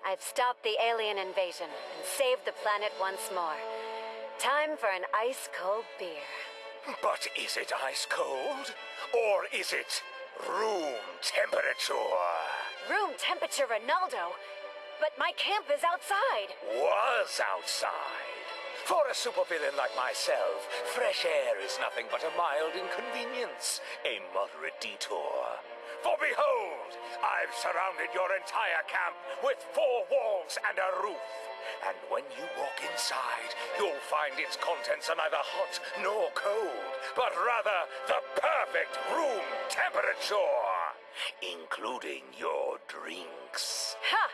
I've stopped the alien invasion and saved the planet once more. Time for an ice-cold beer. But is it ice cold? Or is it room temperature? Room temperature, Ronaldo. But my camp is outside. Was outside. For a supervillain like myself, fresh air is nothing but a mild inconvenience, a moderate detour. For behold, I've surrounded your entire camp with 4 walls and a roof. And when you walk inside, you'll find its contents are neither hot nor cold, but rather the perfect room temperature, including your drinks. Ha!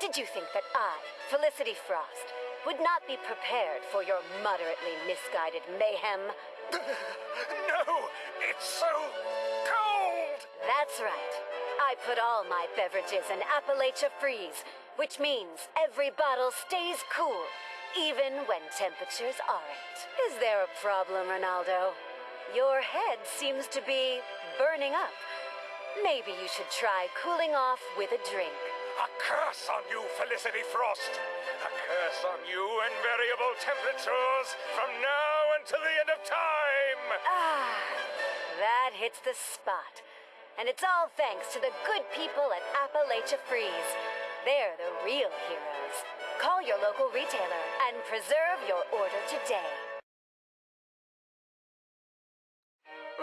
Did you think that I, Felicity Frost, would not be prepared for your moderately misguided mayhem? No, it's so cold! That's right. I put all my beverages in Appalachia Freeze, which means every bottle stays cool, even when temperatures aren't. Is there a problem, Ronaldo? Your head seems to be burning up. Maybe you should try cooling off with a drink. A curse on you, Felicity Frost! A curse on you and variable temperatures from now until the end of time! Ah, that hits the spot. And it's all thanks to the good people at Appalachia Freeze. They're the real heroes. Call your local retailer and preserve your order today.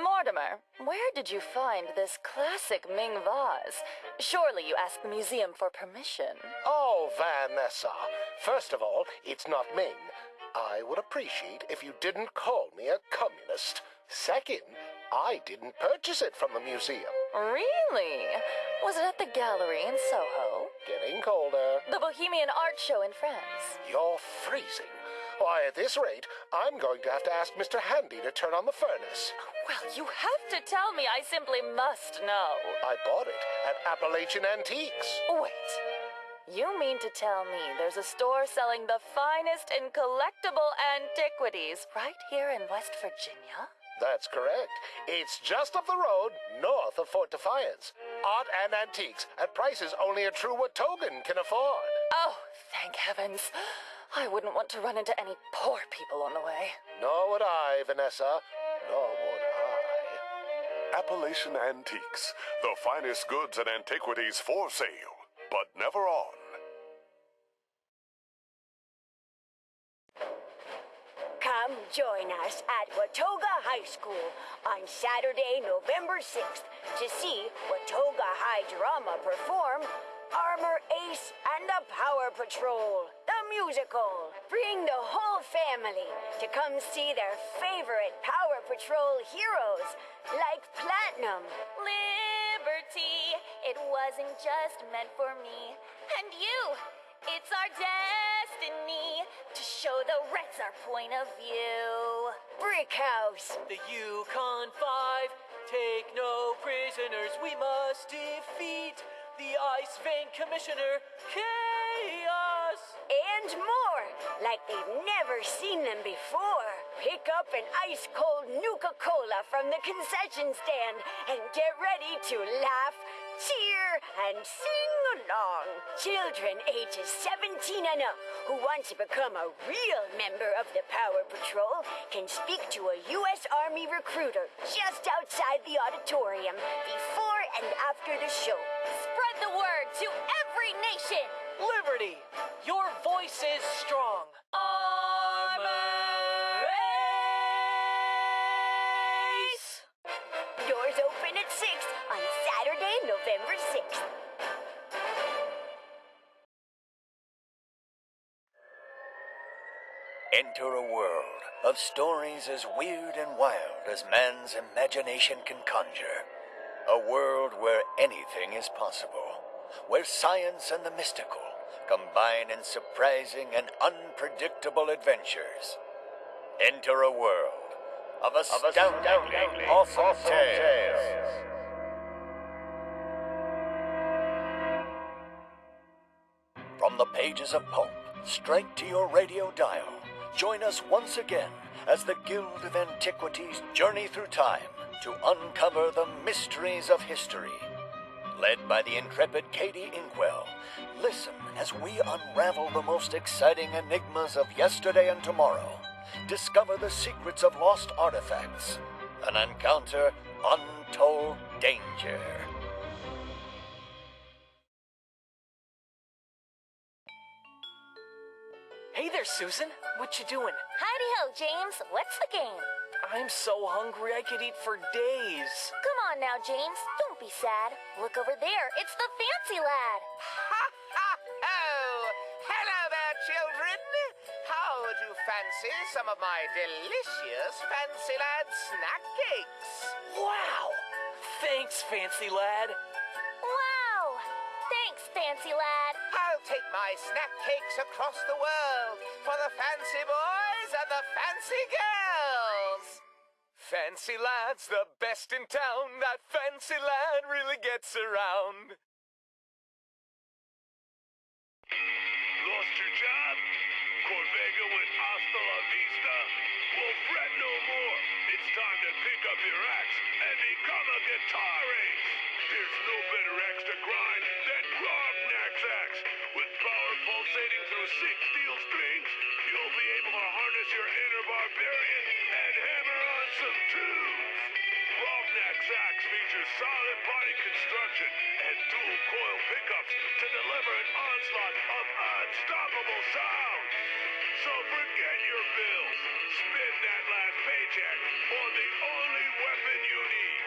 Mortimer, where did you find this classic Ming vase? Surely you asked the museum for permission. Oh, Vanessa. First of all, it's not Ming. I would appreciate if you didn't call me a communist. Second, I didn't purchase it from the museum. Really? Was it at the gallery in Soho? Getting colder. The Bohemian Art Show in France? You're freezing. Why, at this rate, I'm going to have to ask Mr. Handy to turn on the furnace. Well, you have to tell me. I simply must know. I bought it at Appalachian Antiques. Wait. You mean to tell me there's a store selling the finest in collectible antiquities right here in West Virginia? That's correct. It's just up the road, north of Fort Defiance. Art and antiques at prices only a true Watogan can afford. Oh, thank heavens. I wouldn't want to run into any poor people on the way. Nor would I, Vanessa. Nor would I. Appalachian Antiques, the finest goods and antiquities for sale, but never on. Come join us at Watoga High School on Saturday, November 6th to see Watoga High Drama perform Armor Ace and the Power Patrol, the musical. Bring the whole family to come see their favorite Power Patrol heroes like Platinum. Liberty, it wasn't just meant for me and you. It's our destiny to show the Reds our point of view. Brick House. The Yukon 5, take no prisoners, we must defeat the Ice Vein Commissioner, Chaos! And more, like they've never seen them before. Pick up an ice-cold Nuka-Cola from the concession stand and get ready to laugh, cheer, and sing along. Children ages 17 and up who want to become a real member of the Power Patrol can speak to a U.S. Army recruiter just outside the auditorium before and after the show. Spread the word to every nation. Liberty, your voice is strong. Armor Ace! Doors open at 6 on Saturday, November 6th. Enter a world of stories as weird and wild as man's imagination can conjure. A world where anything is possible, where science and the mystical combine in surprising and unpredictable adventures. Enter a world of astoundingly awesome tales. From the pages of pulp straight to your radio dial, join us once again as the Guild of Antiquities journey through time to uncover the mysteries of history. led by the intrepid Katie Inkwell. Listen as we unravel the most exciting enigmas of yesterday and tomorrow. Discover the secrets of lost artifacts. An encounter untold danger. Hey there, Susan. What you doing? Howdy-ho, James. What's the game? I'm so hungry I could eat for days. Come on now, James. Don't be sad. Look over there. It's the fancy lad. Ha ha ho! Hello there, children. How would you fancy some of my delicious Fancy Lad snack cakes? Wow! Thanks, fancy lad. Wow! Thanks, fancy lad. I'll take my snack cakes across the world for the fancy boys and the fancy girls. Fancy Lad's the best in town. That Fancy Lad really gets around. Lost your job? Corvega went hasta la vista? Well, fret no more. It's time to pick up your axe and become a guitarist. There's no better axe to grind than Grognack's axe. With power pulsating through 6 steel strings, you'll be able to harness your inner barbarian and hammer on some tunes. Grognack's axe features solid body construction and dual coil pickups to deliver an onslaught of unstoppable sound. So forget your bills. Spend that last paycheck on the only weapon you need.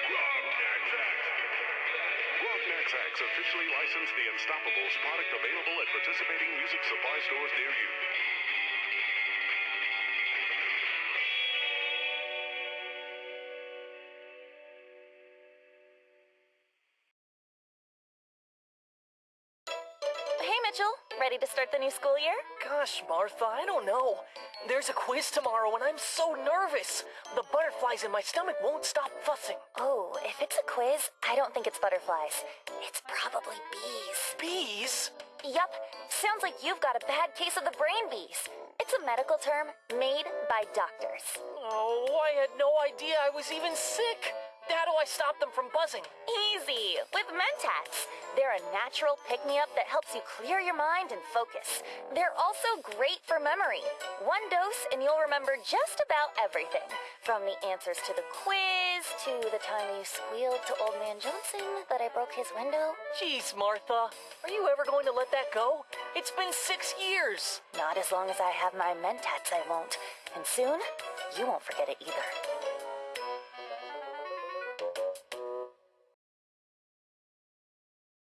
Grognack's axe. Grognack's axe officially licensed the Unstoppables product available at participating music supply stores near you. Hey, Mitchell. Ready to start the new school year? Gosh, Martha, I don't know. There's a quiz tomorrow and I'm so nervous. The butterflies in my stomach won't stop fussing. Oh, if it's a quiz, I don't think it's butterflies. It's probably bees. Bees? Yup. Sounds like you've got a bad case of the brain bees. It's a medical term made by doctors. Oh, I had no idea I was even sick. How do I stop them from buzzing? Easy, with Mentats. They're a natural pick-me-up that helps you clear your mind and focus. They're also great for memory. 1 dose and you'll remember just about everything. From the answers to the quiz, to the time you squealed to Old Man Johnson that I broke his window. Jeez, Martha, are you ever going to let that go? It's been 6 years. Not as long as I have my Mentats, I won't. And soon, you won't forget it either.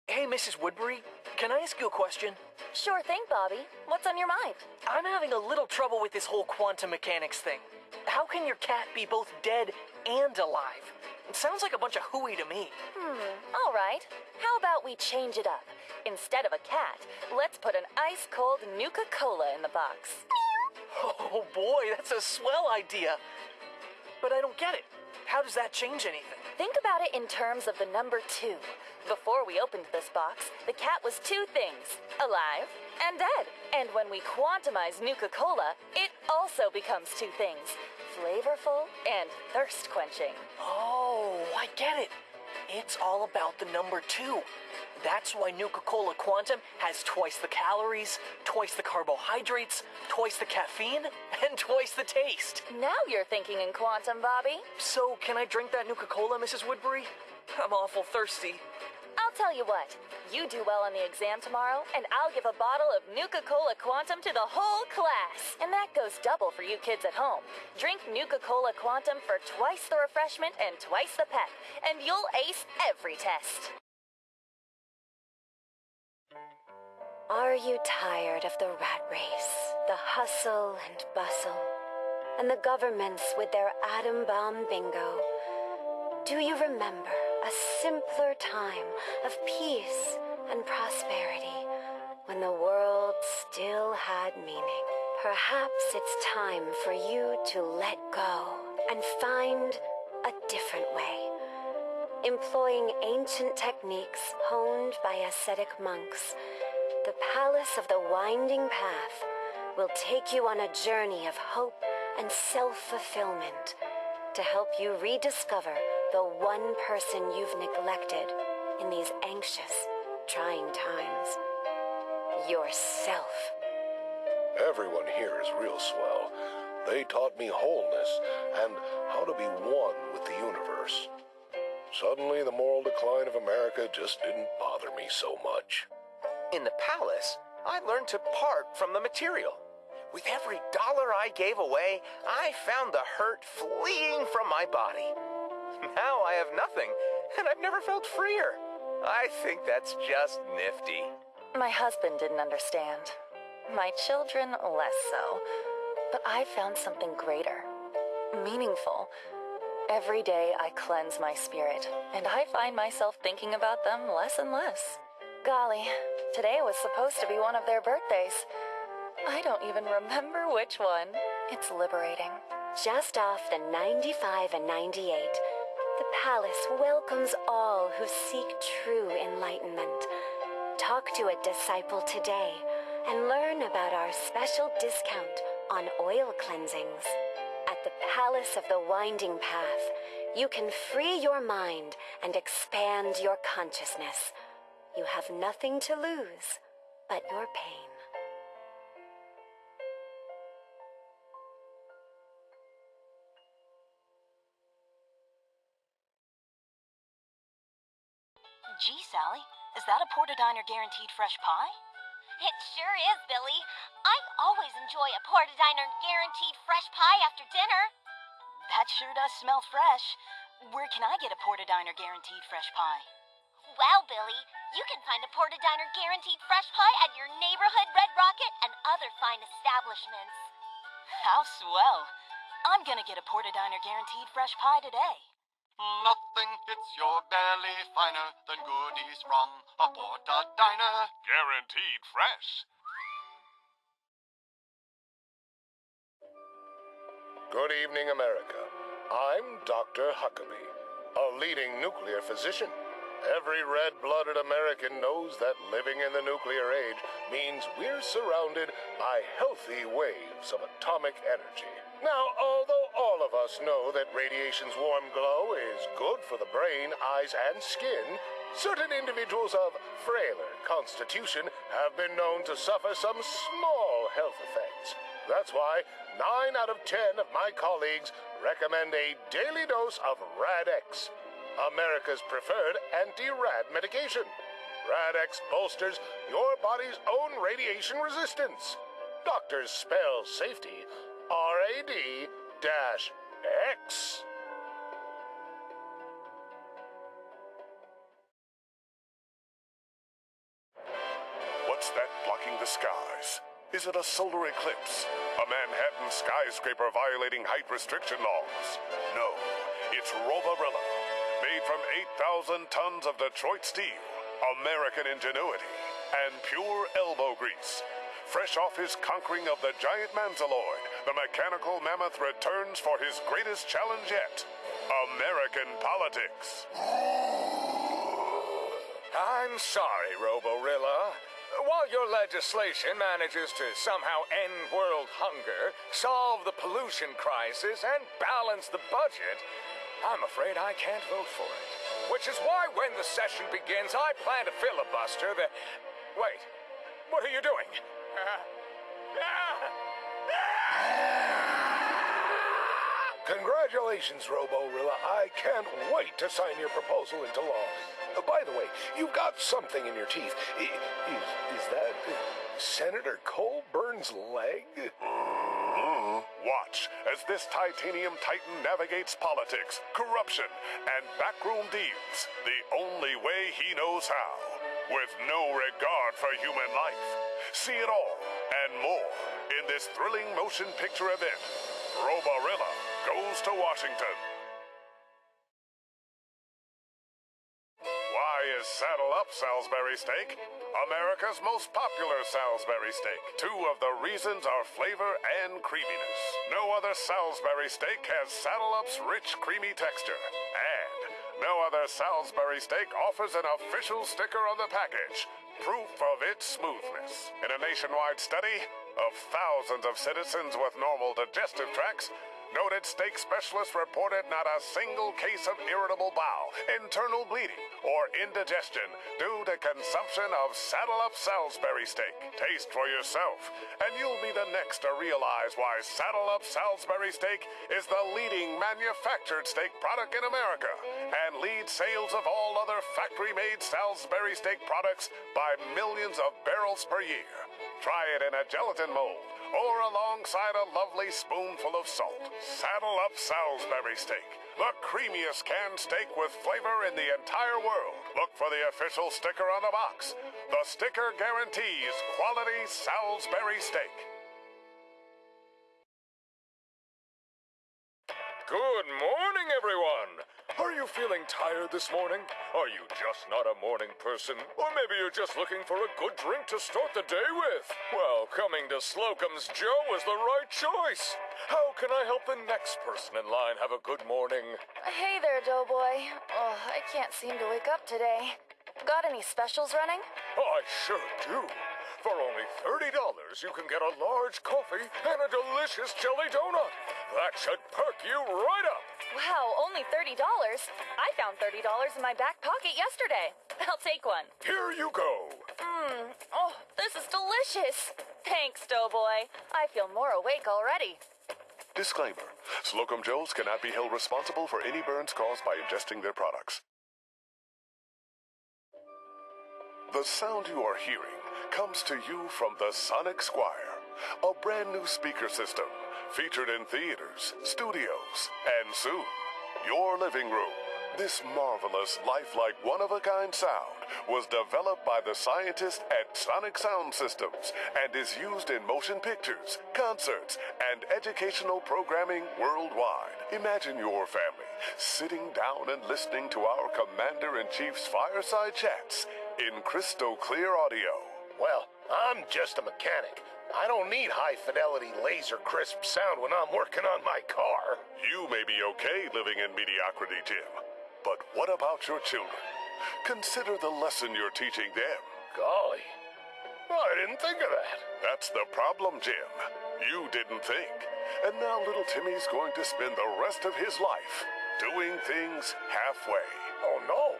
Hey, Mrs. Woodbury, can I ask you a question? Sure thing, Bobby. What's on your mind? I'm having a little trouble with this whole quantum mechanics thing. How can your cat be both dead and alive? It sounds like a bunch of hooey to me. All right. How about we change it up? Instead of a cat, let's put an ice-cold Nuka-Cola in the box. Oh boy, that's a swell idea. But I don't get it. How does that change anything? Think about it in terms of the number 2. Before we opened this box, the cat was 2 things, alive and dead. And when we quantumize Nuka-Cola, it also becomes 2 things, flavorful and thirst-quenching. Oh, I get it. It's all about the number 2. That's why Nuka-Cola Quantum has twice the calories, twice the carbohydrates, twice the caffeine, and twice the taste. Now you're thinking in quantum, Bobby. So, can I drink that Nuka-Cola, Mrs. Woodbury? I'm awful thirsty. I'll tell you what. You do well on the exam tomorrow, and I'll give a bottle of Nuka-Cola Quantum to the whole class. And that goes double for you kids at home. Drink Nuka-Cola Quantum for twice the refreshment and twice the pep, and you'll ace every test. Are you tired of the rat race, the hustle and bustle, and the governments with their atom bomb bingo? Do you remember a simpler time of peace and prosperity when the world still had meaning? Perhaps it's time for you to let go and find a different way. Employing ancient techniques honed by ascetic monks, the Palace of the Winding Path will take you on a journey of hope and self-fulfillment to help you rediscover the one person you've neglected in these anxious, trying times. Yourself. Everyone here is real swell. They taught me wholeness and how to be one with the universe. Suddenly, the moral decline of America just didn't bother me so much. In the palace, I learned to part from the material. With every dollar I gave away, I found the hurt fleeing from my body. Now I have nothing, and I've never felt freer. I think that's just nifty. My husband didn't understand. My children, less so. But I found something greater. Meaningful. Every day I cleanse my spirit, and I find myself thinking about them less and less. Golly, today was supposed to be one of their birthdays. I don't even remember which one. It's liberating. Just off the 95 and 98, the palace welcomes all who seek true enlightenment. Talk to a disciple today and learn about our special discount on oil cleansings. At the Palace of the Winding Path, you can free your mind and expand your consciousness. You have nothing to lose but your pain. Gee, Sally, is that a Porta-Diner guaranteed fresh pie? It sure is, Billy. I always enjoy a Porta-Diner guaranteed fresh pie after dinner. That sure does smell fresh. Where can I get a Porta-Diner guaranteed fresh pie? Well, Billy, you can find a Porta-Diner guaranteed fresh pie at your neighborhood Red Rocket and other fine establishments. How swell. I'm gonna get a Porta-Diner guaranteed fresh pie today. Nothing hits your belly finer than goodies from a Porta-Diner. Guaranteed fresh. Good evening, America. I'm Dr. Huckabee, a leading nuclear physician. Every red-blooded American knows that living in the nuclear age means we're surrounded by healthy waves of atomic energy. Now, although all of us know that radiation's warm glow is good for the brain, eyes, and skin, certain individuals of frailer constitution have been known to suffer some small health effects. That's why 9 out of 10 of my colleagues recommend a daily dose of RAD-X, America's preferred anti-RAD medication. RAD-X bolsters your body's own radiation resistance. Doctors spell safety RAD-X. What's that blocking the skies? Is it a solar eclipse? A Manhattan skyscraper violating height restriction laws? No, it's Roborilla. Made from 8,000 tons of Detroit steel, American ingenuity, and pure elbow grease. Fresh off his conquering of the giant Manzaloid, the mechanical mammoth returns for his greatest challenge yet. American politics. I'm sorry, Roborilla. While your legislation manages to somehow end world hunger, solve the pollution crisis, and balance the budget, I'm afraid I can't vote for it. Which is why when the session begins, I plan to filibuster the... Wait, what are you doing? Congratulations, Roborilla. I can't wait to sign your proposal into law. By the way, you've got something in your teeth. Is that Senator Colburn's leg? Watch as this titanium titan navigates politics, corruption, and backroom deals the only way he knows how, with no regard for human life. See it all and more in this thrilling motion picture event. Roborilla goes to Washington. Why is Saddle Up Salisbury Steak America's most popular Salisbury steak? 2 of the reasons are flavor and creaminess. No other Salisbury steak has Saddle Up's rich, creamy texture. And no other Salisbury steak offers an official sticker on the package, proof of its smoothness. In a nationwide study of thousands of citizens with normal digestive tracts, Noted steak specialists reported not a single case of irritable bowel, internal bleeding, or indigestion due to consumption of Saddle Up Salisbury steak. Taste for yourself, and you'll be the next to realize why Saddle Up Salisbury steak is the leading manufactured steak product in America and leads sales of all other factory-made Salisbury steak products by millions of barrels per year. Try it in a gelatin mold or alongside a lovely spoonful of salt. Saddle Up Salisbury steak, the creamiest canned steak with flavor in the entire world. Look for the official sticker on the box. The sticker guarantees quality Salisbury steak. Good morning, everyone! Are you feeling tired this morning? Are you just not a morning person? Or maybe you're just looking for a good drink to start the day with? Well, coming to Slocum's Joe is the right choice. How can I help the next person in line have a good morning? Hey there, Doughboy. Oh, I can't seem to wake up today. Got any specials running? I sure do. For only $30, you can get a large coffee and a delicious jelly donut. That should perk you right up. Wow, only $30? I found $30 in my back pocket yesterday. I'll take one. Here you go. Oh, this is delicious. Thanks, Doughboy. I feel more awake already. Disclaimer. Slocum Joes cannot be held responsible for any burns caused by ingesting their products. The sound you are hearing comes to you from the Sonic Squire, a brand new speaker system featured in theaters, studios, and soon, your living room. This marvelous, lifelike, one-of-a-kind sound was developed by the scientists at Sonic Sound Systems and is used in motion pictures, concerts, and educational programming worldwide. Imagine your family sitting down and listening to our Commander-in-Chief's fireside chats in crystal clear audio. Well, I'm just a mechanic. I don't need high-fidelity, laser-crisp sound when I'm working on my car. You may be okay living in mediocrity, Jim. But what about your children? Consider the lesson you're teaching them. Golly, I didn't think of that. That's the problem, Jim. You didn't think. And now little Timmy's going to spend the rest of his life doing things halfway. Oh, no.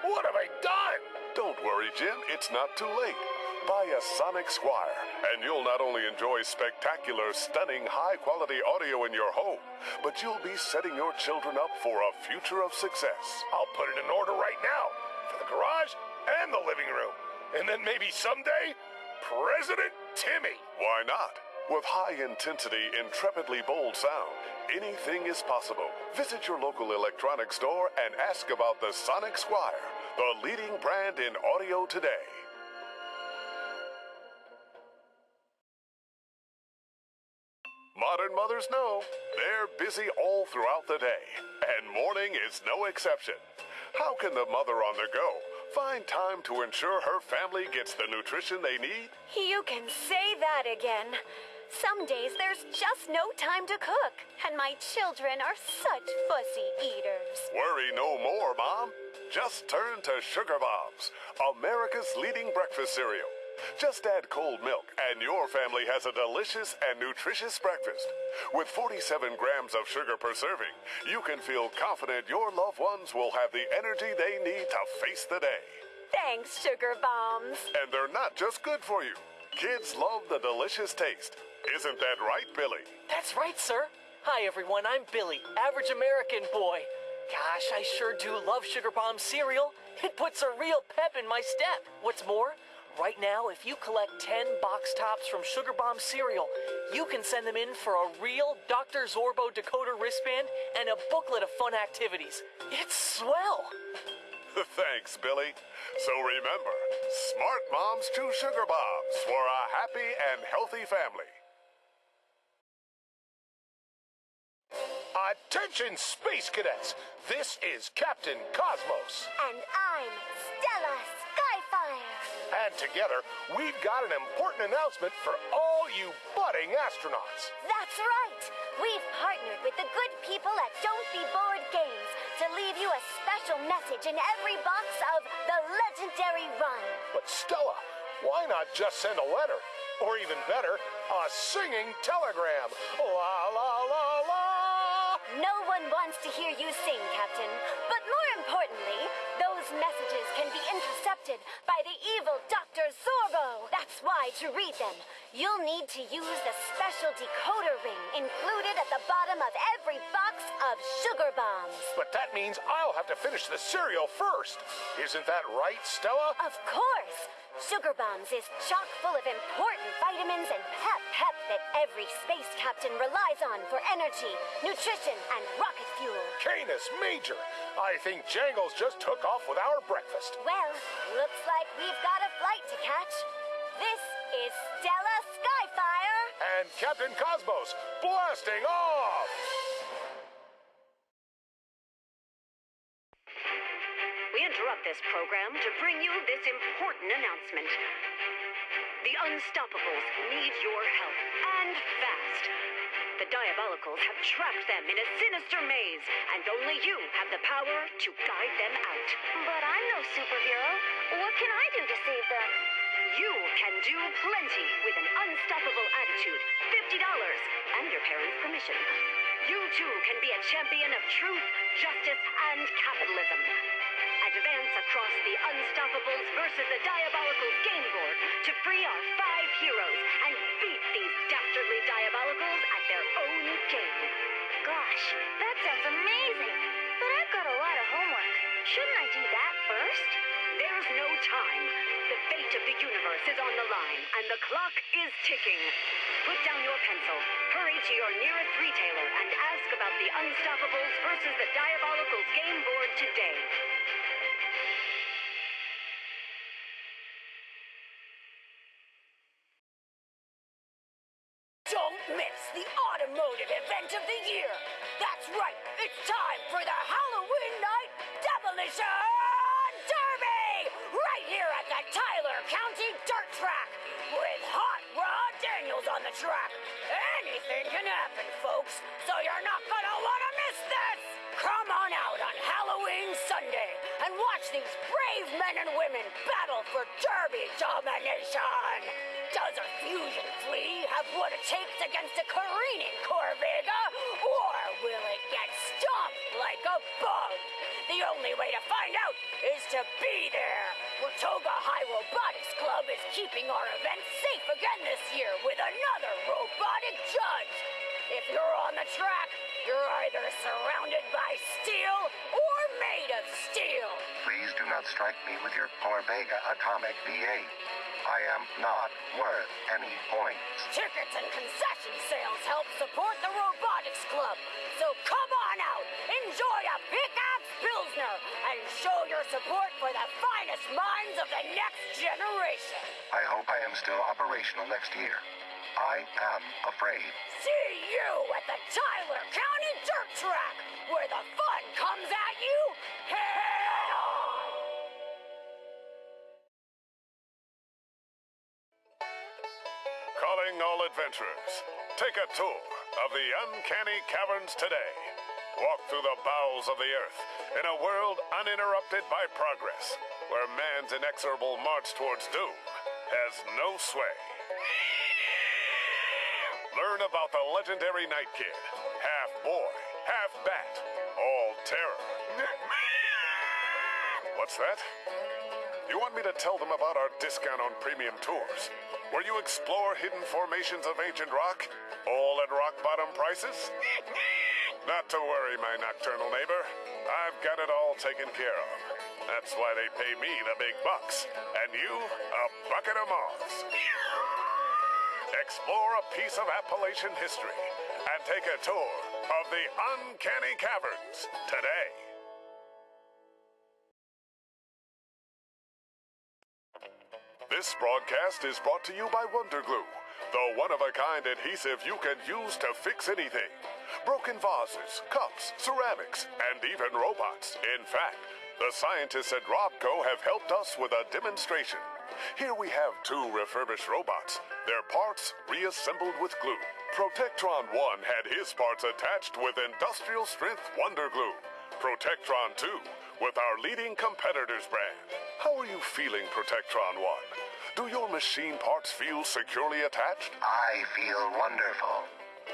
What have I done? Don't worry, Jim. It's not too late. Buy a Sonic Squire, and you'll not only enjoy spectacular, stunning, high-quality audio in your home, but you'll be setting your children up for a future of success. I'll put it in order right now, for the garage and the living room. And then maybe someday, President Timmy. Why not? With high-intensity, intrepidly bold sound, anything is possible. Visit your local electronics store and ask about the Sonic Squire, the leading brand in audio today. Modern mothers know they're busy all throughout the day, and morning is no exception. How can the mother on the go find time to ensure her family gets the nutrition they need? You can say that again. Some days there's just no time to cook, and my children are such fussy eaters. Worry no more, Mom. Just turn to Sugar Bombs, America's leading breakfast cereal. Just add cold milk, and your family has a delicious and nutritious breakfast. With 47 grams of sugar per serving, you can feel confident your loved ones will have the energy they need to face the day. Thanks, Sugar Bombs. And they're not just good for you. Kids love the delicious taste. Isn't that right, Billy? That's right, sir. Hi, everyone. I'm Billy, average American boy. Gosh, I sure do love Sugar Bomb cereal. It puts a real pep in my step. What's more, right now, if you collect 10 box tops from Sugar Bomb cereal, you can send them in for a real Dr. Zorbo decoder wristband and a booklet of fun activities. It's swell. Thanks, Billy. So remember, smart moms choose Sugar Bombs for a happy and healthy family. Attention, Space Cadets! This is Captain Cosmos. And I'm Stella Skyfire. And together, we've got an important announcement for all you budding astronauts. That's right. We've partnered with the good people at Don't Be Bored Games to leave you a special message in every box of the legendary run. But Stella, why not just send a letter? Or even better, a singing telegram. La la la la No one wants to hear you sing, Captain. But more importantly, those messages can be intercepted by the evil Dr. Zorbo. That's why to read them, you'll need to use the special decoder ring included at the bottom of every box of sugar bombs. But that means I'll have to finish the cereal first. Isn't that right, Stella? Of course! Sugar Bombs is chock full of important vitamins and pep that every space captain relies on for energy, nutrition, and rocket fuel. Canis Major! I think Jangles just took off with our breakfast. Well, looks like we've got a flight to catch. This is Stella Skyfire! And Captain Cosmos blasting off! We interrupt this program to bring you this important announcement. The Unstoppables need your help, and fast. The Diabolicals have trapped them in a sinister maze, and only you have the power to guide them out. But I'm no superhero. What can I do to save them? You can do plenty with an unstoppable attitude, $50, and your parents' permission. You too can be a champion of truth, justice, and capitalism. Advance across the Unstoppables versus the Diabolicals game board to free our 5 heroes and beat these dastardly Diabolicals at their own game. Gosh, that sounds amazing. But I've got a lot of homework. Shouldn't I do that first? There's no time. The fate of the universe is on the line, and the clock is ticking. Put down your pencil, hurry to your nearest retailer, and ask about the Unstoppables versus the Diabolicals game board today. Don't miss the automotive event of the year! That's right, it's time for the Halloween Night Demolition Derby! Right here at the Tyler County Dirt Track! With Hot Rod Daniels on the track! Anything can happen, folks, so you're not gonna wanna miss this! Come on out on Halloween Sunday and watch these brave men and women battle for Derby domination! Does a fusion flea have what it takes against a careening Corvega? Or will it get stomped like a bug? The only way to find out is to be there. Watoga High Robotics Club is keeping our event safe again this year with another robotic judge. If you're on the track, you're either surrounded by steel or made of steel. Please do not strike me with your Corvega Atomic V8. I am not worth any points. Tickets and concession sales help support the Robotics Club. So come on out, enjoy a pickaxe Pilsner, and show your support for the finest minds of the next generation. I hope I am still operational next year. I am afraid. See you at the Tyler County Dirt Track, where the fun comes at you head on. Calling all adventurers. Take a tour of the uncanny caverns today. Walk through the bowels of the earth in a world uninterrupted by progress, where man's inexorable march towards doom has no sway. Learn about the legendary Night Kid, half boy, half bat, all terror. What's that? You want me to tell them about our discount on premium tours, where you explore hidden formations of ancient rock, all at rock-bottom prices? Not to worry, my nocturnal neighbor. I've got it all taken care of. That's why they pay me the big bucks, and you a bucket of moths. Explore a piece of Appalachian history and take a tour of the uncanny caverns today. This broadcast is brought to you by Wonder Glue, the one-of-a-kind adhesive you can use to fix anything. Broken vases, cups, ceramics, and even robots. In fact, the scientists at ROBCO have helped us with a demonstration. Here we have 2 refurbished robots, their parts reassembled with glue. Protectron 1 had his parts attached with industrial-strength Wonder Glue. Protectron 2 with our leading competitor's brand. How are you feeling, Protectron 1? Do your machine parts feel securely attached? I feel wonderful.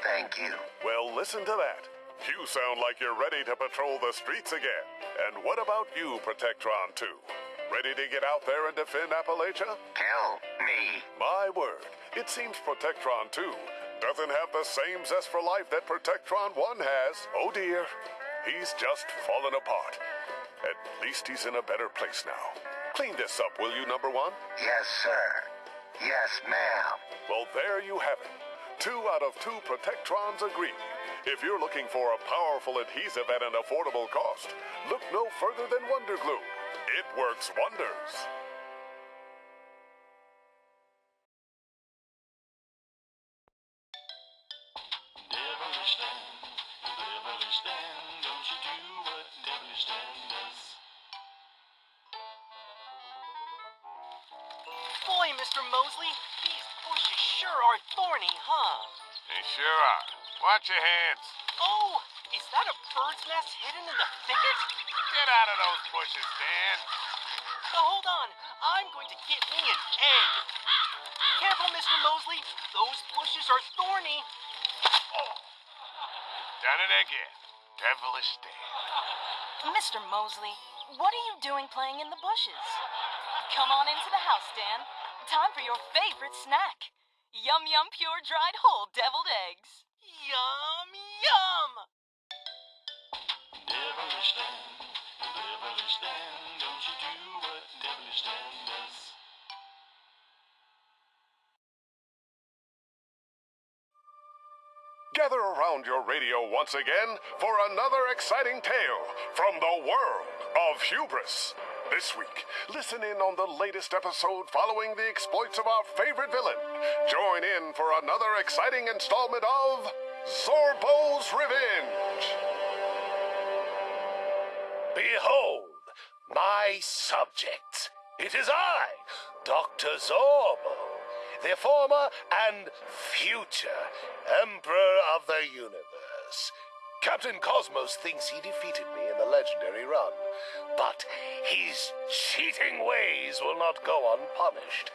Thank you. Well, listen to that. You sound like you're ready to patrol the streets again. And what about you, Protectron 2? Ready to get out there and defend Appalachia? Tell me. My word, it seems Protectron 2 doesn't have the same zest for life that Protectron 1 has. Oh dear, he's just fallen apart. At least he's in a better place now. Clean this up, will you, number 1? Yes, sir. Yes, ma'am. Well, there you have it. 2 out of 2 Protectrons agree. If you're looking for a powerful adhesive at an affordable cost, look no further than Wonder Glue. It works wonders. Devilish Dan, don't you do what Devilish Dan does. Boy, Mr. Mosley, these bushes sure are thorny, huh? They sure are. Watch your hands. Oh, is that a bird's nest hidden in the thicket? Get out of those bushes, Dan. Hold on, I'm going to get me an egg. Careful, Mr. Mosley, those bushes are thorny. Oh. Done it again. Devilish Dan. Mr. Mosley, what are you doing playing in the bushes? Come on into the house, Dan. Time for your favorite snack. Yum Yum Pure Dried Whole Deviled Eggs. Yum, yum! Devilish Dan, don't you do what Devilish Dan does. Gather around your radio once again for another exciting tale from the world of hubris. This week, listen in on the latest episode following the exploits of our favorite villain. Join in for another exciting installment of Zorbo's Revenge. Behold, my subjects. It is I, Dr. Zorbo, the former and future Emperor of the Universe. Captain Cosmos thinks he defeated me in the legendary run, but his cheating ways will not go unpunished.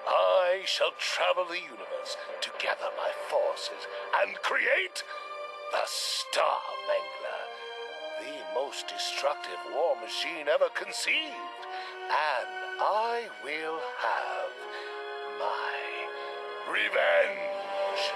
I shall travel the universe to gather my forces and create the Star Mangler, the most destructive war machine ever conceived, and I will have my revenge.